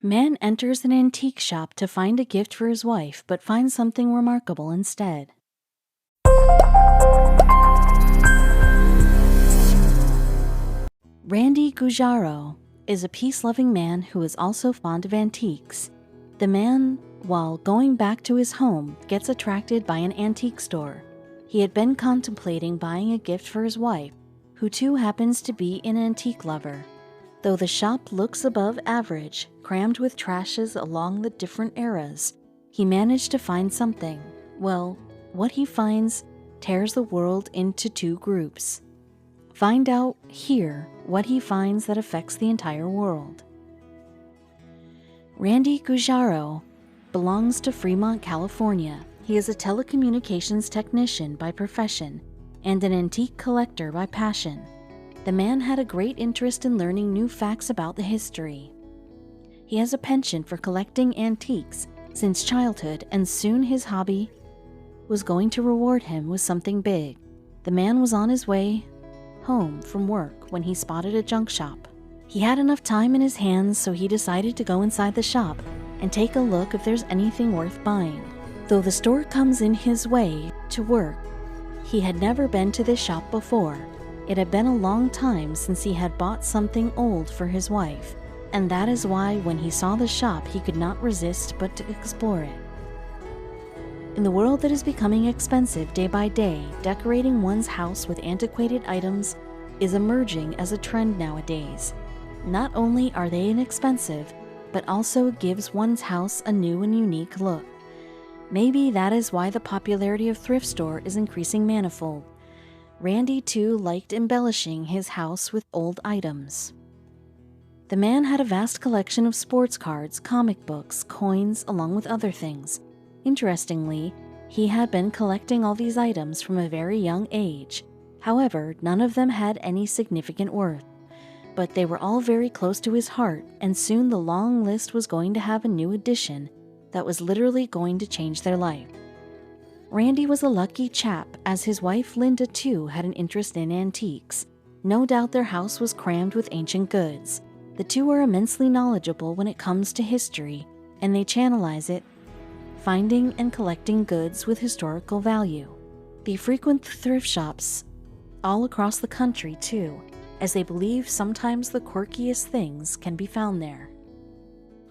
Man enters an antique shop to find a gift for his wife, but finds something remarkable instead. Randy Gujaro is a peace-loving man who is also fond of antiques. The man, while going back to his home, gets attracted by an antique store. He had been contemplating buying a gift for his wife, who too happens to be an antique lover. Though the shop looks above average, crammed with trashes along the different eras, he managed to find something. Well, what he finds tears the world into two groups. Find out here what he finds that affects the entire world. Randy Gujaro belongs to Fremont, California. He is a telecommunications technician by profession and an antique collector by passion. The man had a great interest in learning new facts about the history. He has a penchant for collecting antiques since childhood, and soon his hobby was going to reward him with something big. The man was on his way home from work when he spotted a junk shop. He had enough time in his hands, so he decided to go inside the shop and take a look if there's anything worth buying. Though the store comes in his way to work, he had never been to this shop before. It had been a long time since he had bought something old for his wife, and that is why when he saw the shop he could not resist but to explore it. In the world that is becoming expensive day by day, decorating one's house with antiquated items is emerging as a trend nowadays. Not only are they inexpensive, but also gives one's house a new and unique look. Maybe that is why the popularity of thrift store is increasing manifold. Randy too liked embellishing his house with old items. The man had a vast collection of sports cards, comic books, coins, along with other things. Interestingly, he had been collecting all these items from a very young age. However, none of them had any significant worth. But they were all very close to his heart, and soon the long list was going to have a new addition that was literally going to change their life. Randy was a lucky chap, as his wife Linda too had an interest in antiques. No doubt their house was crammed with ancient goods. The two are immensely knowledgeable when it comes to history, and they channelize it, finding and collecting goods with historical value. They frequent thrift shops all across the country too, as they believe sometimes the quirkiest things can be found there.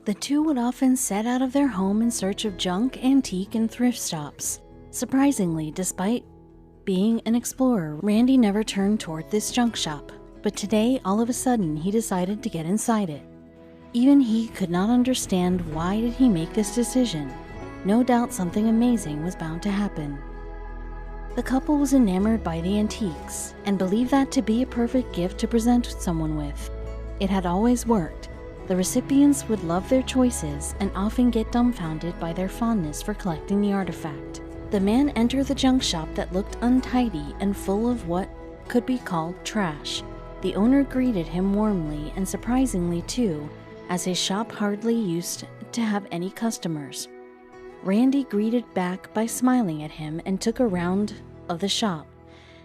The two would often set out of their home in search of junk, antique, and thrift shops. Surprisingly, despite being an explorer, Randy never turned toward this junk shop, but today, all of a sudden, he decided to get inside it. Even he could not understand why did he make this decision. No doubt something amazing was bound to happen. The couple was enamored by the antiques and believed that to be a perfect gift to present someone with. It had always worked. The recipients would love their choices and often get dumbfounded by their fondness for collecting the artifact. The man entered the junk shop that looked untidy and full of what could be called trash. The owner greeted him warmly and surprisingly too, as his shop hardly used to have any customers. Randy greeted back by smiling at him and took a round of the shop.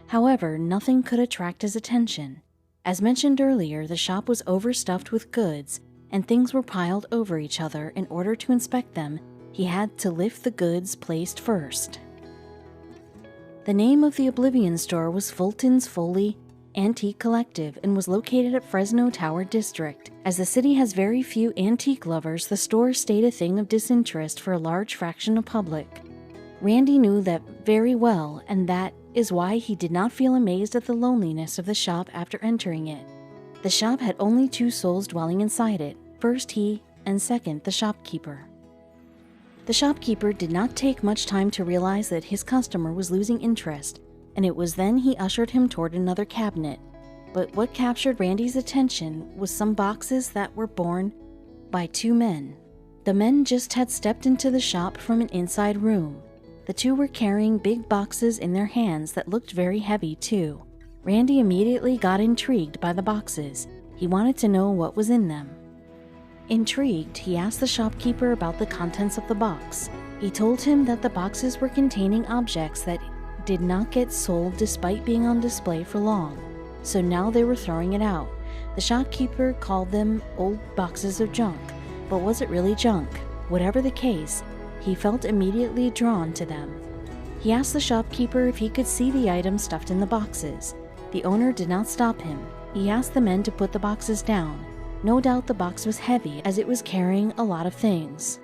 However, nothing could attract his attention. As mentioned earlier, the shop was overstuffed with goods and things were piled over each other. In order to inspect them, he had to lift the goods placed first. The name of the Oblivion store was Fulton's Foley Antique Collective and was located at Fresno Tower District. As the city has very few antique lovers, the store stayed a thing of disinterest for a large fraction of public. Randy knew that very well, and that is why he did not feel amazed at the loneliness of the shop after entering it. The shop had only two souls dwelling inside it, first he, and second the shopkeeper. The shopkeeper did not take much time to realize that his customer was losing interest, and it was then he ushered him toward another cabinet. But what captured Randy's attention was some boxes that were borne by two men. The men just had stepped into the shop from an inside room. The two were carrying big boxes in their hands that looked very heavy too. Randy immediately got intrigued by the boxes. He wanted to know what was in them. Intrigued, he asked the shopkeeper about the contents of the box. He told him that the boxes were containing objects that did not get sold despite being on display for long, so now they were throwing it out. The shopkeeper called them old boxes of junk, But was it really junk? Whatever the case, he felt immediately drawn to them. He asked the shopkeeper if he could see the items stuffed in the boxes. The owner did not stop him. He asked the men to put the boxes down. No doubt the box was heavy, as it was carrying a lot of things.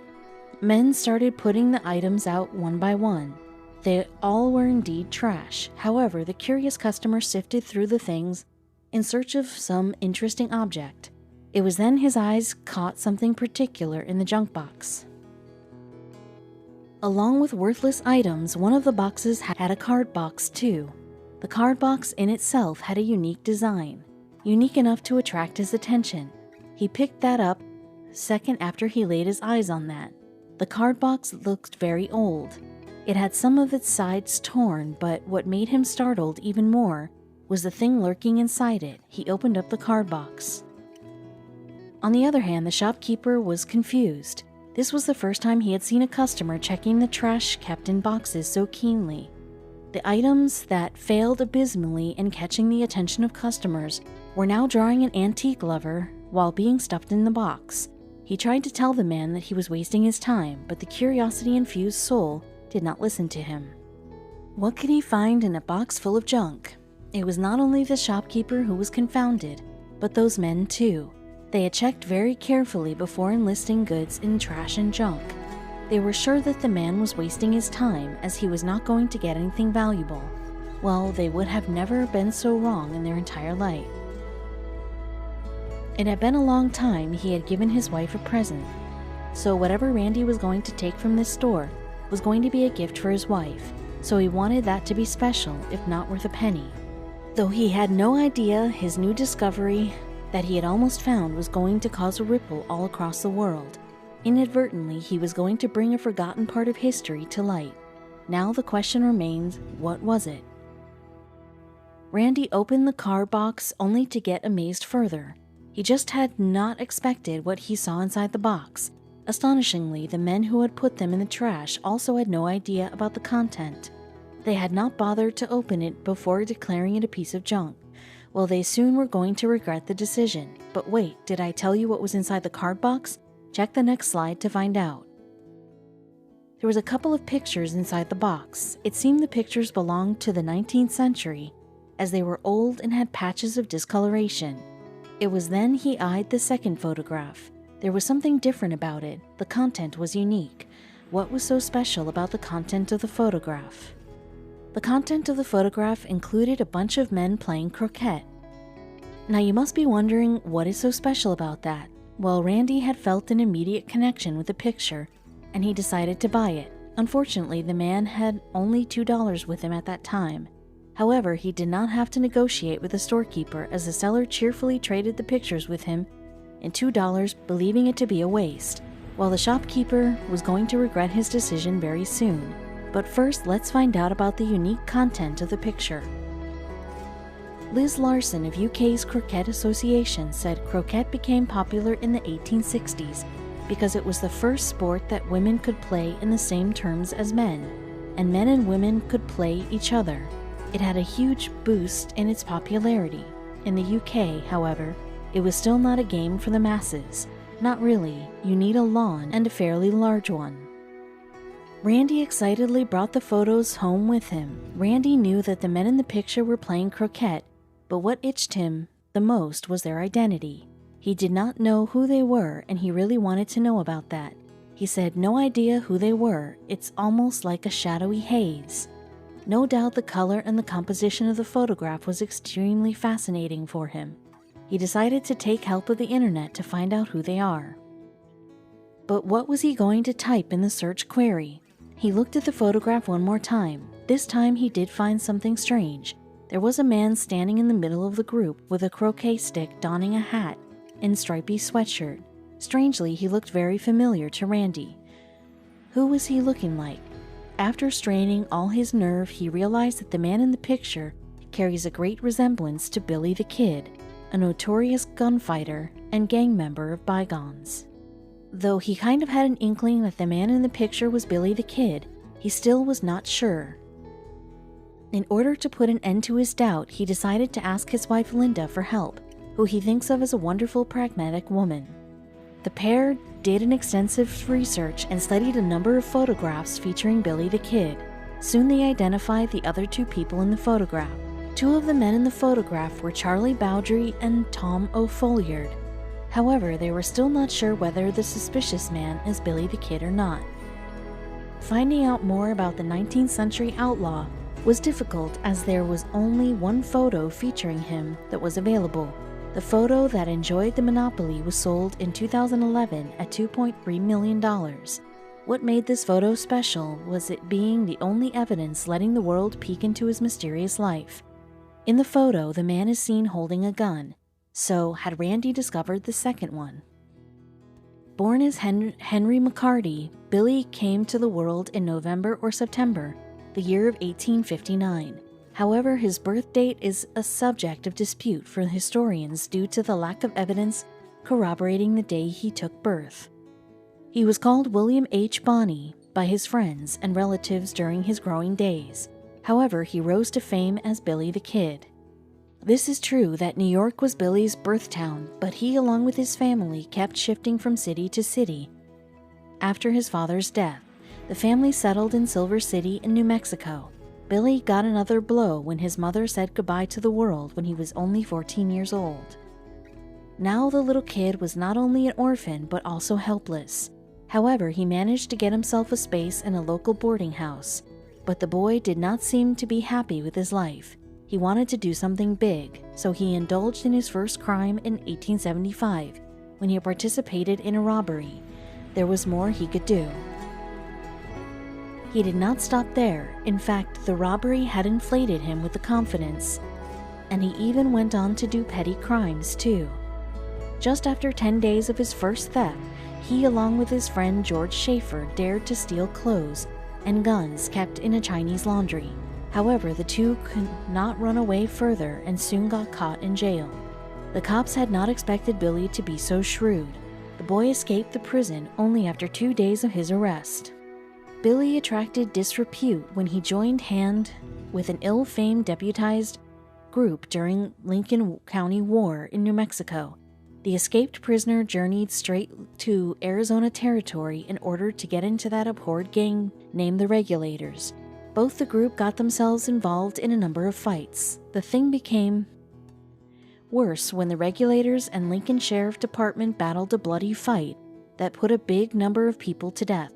Men started putting the items out one by one. They all were indeed trash. However, the curious customer sifted through the things in search of some interesting object. It was then his eyes caught something particular in the junk box. Along with worthless items, one of the boxes had a card box too. The card box in itself had a unique design, unique enough to attract his attention. He picked that up second after he laid his eyes on that. The card box looked very old. It had some of its sides torn, but what made him startled even more was the thing lurking inside it. He opened up the card box. On the other hand, the shopkeeper was confused. This was the first time he had seen a customer checking the trash kept in boxes so keenly. The items that failed abysmally in catching the attention of customers were now drawing an antique lover while being stuffed in the box. He tried to tell the man that he was wasting his time, but the curiosity-infused soul did not listen to him. What could he find in a box full of junk? It was not only the shopkeeper who was confounded, but those men too. They had checked very carefully before enlisting goods in trash and junk. They were sure that the man was wasting his time, as he was not going to get anything valuable. Well, they would have never been so wrong in their entire life. It had been a long time he had given his wife a present, so whatever Randy was going to take from this store was going to be a gift for his wife, so he wanted that to be special, if not worth a penny. Though he had no idea his new discovery that he had almost found was going to cause a ripple all across the world. Inadvertently, he was going to bring a forgotten part of history to light. Now the question remains, what was it? Randy opened the card box only to get amazed further. He just had not expected what he saw inside the box. Astonishingly, the men who had put them in the trash also had no idea about the content. They had not bothered to open it before declaring it a piece of junk. Well, they soon were going to regret the decision. But wait, did I tell you what was inside the card box? Check the next slide to find out. There was a couple of pictures inside the box. It seemed the pictures belonged to the 19th century, as they were old and had patches of discoloration. It was then he eyed the second photograph. There was something different about it. The content was unique. What was so special about the content of the photograph? The content of the photograph included a bunch of men playing croquet. Now you must be wondering, what is so special about that? Well, Randy had felt an immediate connection with the picture, and he decided to buy it. Unfortunately, the man had only $2 with him at that time. However, he did not have to negotiate with the storekeeper, as the seller cheerfully traded the pictures with him in $2, believing it to be a waste, while the shopkeeper was going to regret his decision very soon. But first, let's find out about the unique content of the picture. Liz Larson of UK's Croquet Association said croquet became popular in the 1860s because it was the first sport that women could play in the same terms as men, and men and women could play each other. It had a huge boost in its popularity. In the UK, however, it was still not a game for the masses. Not really. You need a lawn, and a fairly large one. Randy excitedly brought the photos home with him. Randy knew that the men in the picture were playing croquet, but what itched him the most was their identity. He did not know who they were, and he really wanted to know about that. He said, "No idea who they were. It's almost like a shadowy haze." No doubt the color and the composition of the photograph was extremely fascinating for him. He decided to take help of the internet to find out who they are. But what was he going to type in the search query? He looked at the photograph one more time. This time he did find something strange. There was a man standing in the middle of the group with a croquet stick, donning a hat and stripy sweatshirt. Strangely, he looked very familiar to Randy. Who was he looking like? After straining all his nerve, he realized that the man in the picture carries a great resemblance to Billy the Kid, a notorious gunfighter and gang member of bygones. Though he kind of had an inkling that the man in the picture was Billy the Kid, he still was not sure. In order to put an end to his doubt, he decided to ask his wife Linda for help, who he thinks of as a wonderful, pragmatic woman. The pair did an extensive research and studied a number of photographs featuring Billy the Kid. Soon they identified the other two people in the photograph. Two of the men in the photograph were Charlie Bowdry and Tom O'Folliard. However, they were still not sure whether the suspicious man is Billy the Kid or not. Finding out more about the 19th century outlaw was difficult as there was only one photo featuring him that was available. The photo that enjoyed the monopoly was sold in 2011 at $2.3 million. What made this photo special was it being the only evidence letting the world peek into his mysterious life. In the photo, the man is seen holding a gun. So, had Randy discovered the second one? Born as Henry McCarty, Billy came to the world in November or September, the year of 1859. However, his birth date is a subject of dispute for historians due to the lack of evidence corroborating the day he took birth. He was called William H. Bonney by his friends and relatives during his growing days. However, he rose to fame as Billy the Kid. This is true that New York was Billy's birthtown, but he, along with his family, kept shifting from city to city. After his father's death, the family settled in Silver City in New Mexico. Billy got another blow when his mother said goodbye to the world when he was only 14 years old. Now the little kid was not only an orphan but also helpless. However, he managed to get himself a space in a local boarding house. But the boy did not seem to be happy with his life. He wanted to do something big, so he indulged in his first crime in 1875, when he participated in a robbery. There was more he could do. He did not stop there. In fact, the robbery had inflated him with the confidence, and he even went on to do petty crimes too. Just after 10 days of his first theft, he, along with his friend George Schaefer, dared to steal clothes and guns kept in a Chinese laundry. However, the two could not run away further and soon got caught in jail. The cops had not expected Billy to be so shrewd. The boy escaped the prison only after 2 days of his arrest. Billy attracted disrepute when he joined hand with an ill-famed deputized group during Lincoln County War in New Mexico. The escaped prisoner journeyed straight to Arizona Territory in order to get into that abhorred gang named the Regulators. Both the group got themselves involved in a number of fights. The thing became worse when the Regulators and Lincoln Sheriff Department battled a bloody fight that put a big number of people to death.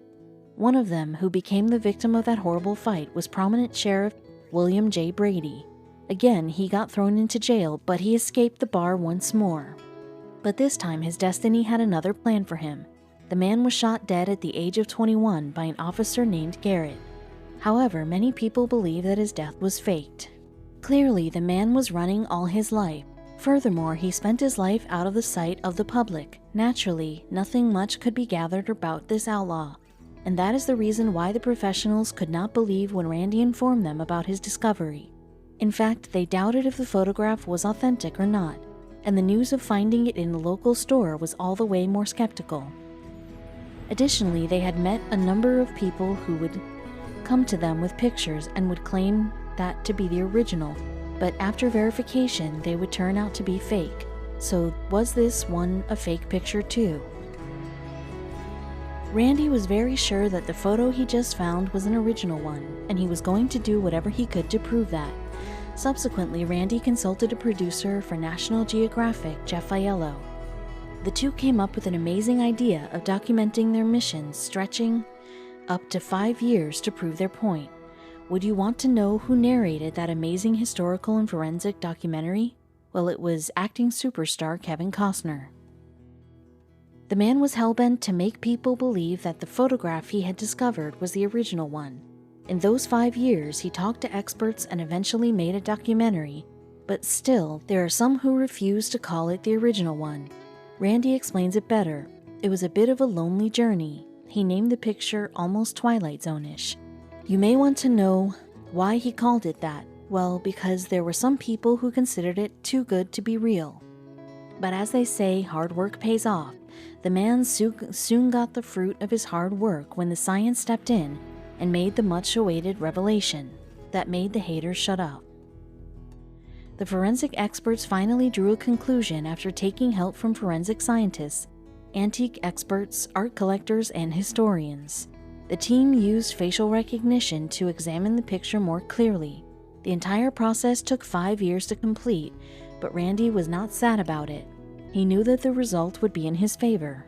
One of them, who became the victim of that horrible fight, was prominent Sheriff William J. Brady. Again, he got thrown into jail, but he escaped the bar once more. But this time, his destiny had another plan for him. The man was shot dead at the age of 21 by an officer named Garrett. However, many people believe that his death was faked. Clearly, the man was running all his life. Furthermore, he spent his life out of the sight of the public. Naturally, nothing much could be gathered about this outlaw. And that is the reason why the professionals could not believe when Randy informed them about his discovery. In fact, they doubted if the photograph was authentic or not, and the news of finding it in the local store was all the way more skeptical. Additionally, they had met a number of people who would come to them with pictures and would claim that to be the original, but after verification, they would turn out to be fake. So was this one a fake picture too? Randy was very sure that the photo he just found was an original one, and he was going to do whatever he could to prove that. Subsequently, Randy consulted a producer for National Geographic, Jeff Aiello. The two came up with an amazing idea of documenting their missions stretching up to 5 years to prove their point. Would you want to know who narrated that amazing historical and forensic documentary? Well, it was acting superstar Kevin Costner. The man was hell-bent to make people believe that the photograph he had discovered was the original one. In those 5 years, he talked to experts and eventually made a documentary, but still, there are some who refuse to call it the original one. Randy explains it better. It was a bit of a lonely journey. He named the picture almost Twilight Zone-ish. You may want to know why he called it that. Well, because there were some people who considered it too good to be real. But as they say, hard work pays off. The man soon got the fruit of his hard work when the science stepped in and made the much-awaited revelation that made the haters shut up. The forensic experts finally drew a conclusion after taking help from forensic scientists. antique experts, art collectors, and historians. The team used facial recognition to examine the picture more clearly. The entire process took 5 years to complete, but Randy was not sad about it. He knew that the result would be in his favor.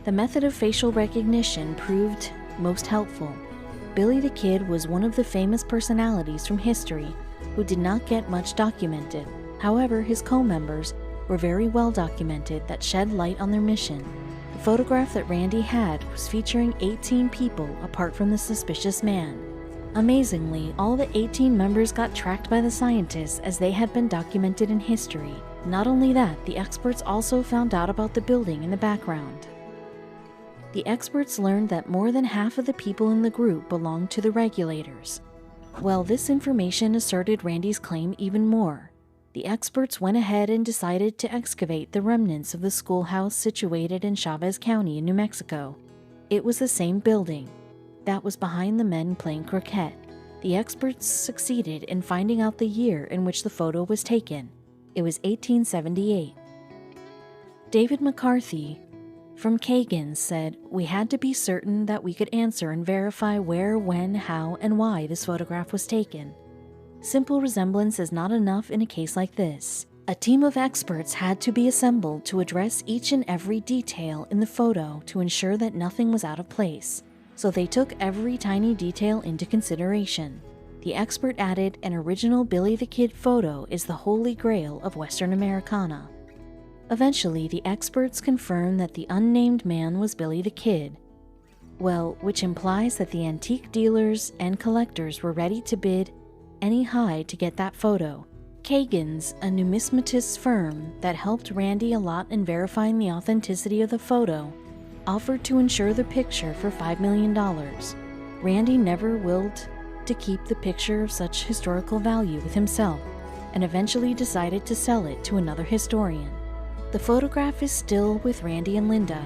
The method of facial recognition proved most helpful. Billy the Kid was one of the famous personalities from history who did not get much documented. However, his co-members were very well documented that shed light on their mission. The photograph that Randy had was featuring 18 people apart from the suspicious man. Amazingly, all the 18 members got tracked by the scientists as they had been documented in history. Not only that, the experts also found out about the building in the background. The experts learned that more than half of the people in the group belonged to the regulators. Well, this information asserted Randy's claim even more. The experts went ahead and decided to excavate the remnants of the schoolhouse situated in Chavez County in New Mexico. It was the same building that was behind the men playing croquet. The experts succeeded in finding out the year in which the photo was taken. It was 1878. David McCarthy from Kagan said, "We had to be certain that we could answer and verify where, when, how, and why this photograph was taken. Simple resemblance is not enough in a case like this. A team of experts had to be assembled to address each and every detail in the photo to ensure that nothing was out of place. So they took every tiny detail into consideration." The expert added, "An original Billy the Kid photo is the holy grail of Western Americana." Eventually, the experts confirmed that the unnamed man was Billy the Kid. Well, which implies that the antique dealers and collectors were ready to bid any high to get that photo. Kagan's, a numismatist firm that helped Randy a lot in verifying the authenticity of the photo, offered to insure the picture for $5 million. Randy never willed to keep the picture of such historical value with himself, and eventually decided to sell it to another historian. The photograph is still with Randy and Linda.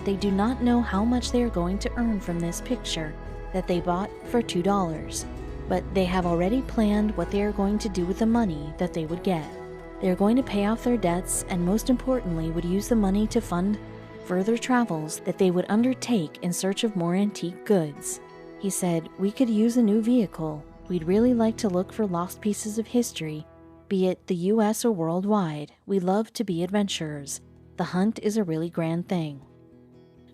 They do not know how much they are going to earn from this picture that they bought for $2, but they have already planned what they are going to do with the money that they would get. They are going to pay off their debts and, most importantly, would use the money to fund further travels that they would undertake in search of more antique goods. He said, "We could use a new vehicle. We'd really like to look for lost pieces of history, be it the US or worldwide. We love to be adventurers. The hunt is a really grand thing."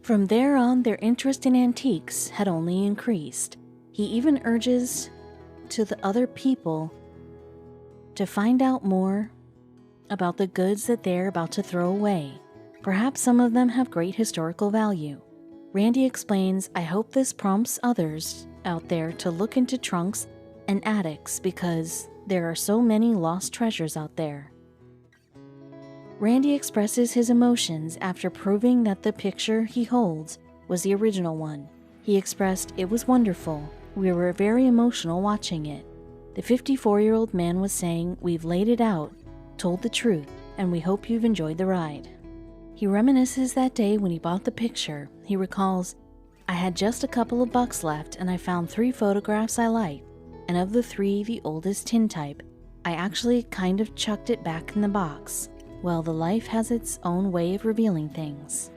From there on, their interest in antiques had only increased. He even urges to the other people to find out more about the goods that they're about to throw away. Perhaps some of them have great historical value. Randy explains, "I hope this prompts others out there to look into trunks and attics because there are so many lost treasures out there." Randy expresses his emotions after proving that the picture he holds was the original one. He expressed, "It was wonderful. We were very emotional watching it." The 54-year-old man was saying, "We've laid it out, told the truth, and we hope you've enjoyed the ride." He reminisces that day when he bought the picture. He recalls, "I had just a couple of bucks left and I found 3 photographs I liked, and of the 3, the oldest tintype. I actually kind of chucked it back in the box." Well, the life has its own way of revealing things.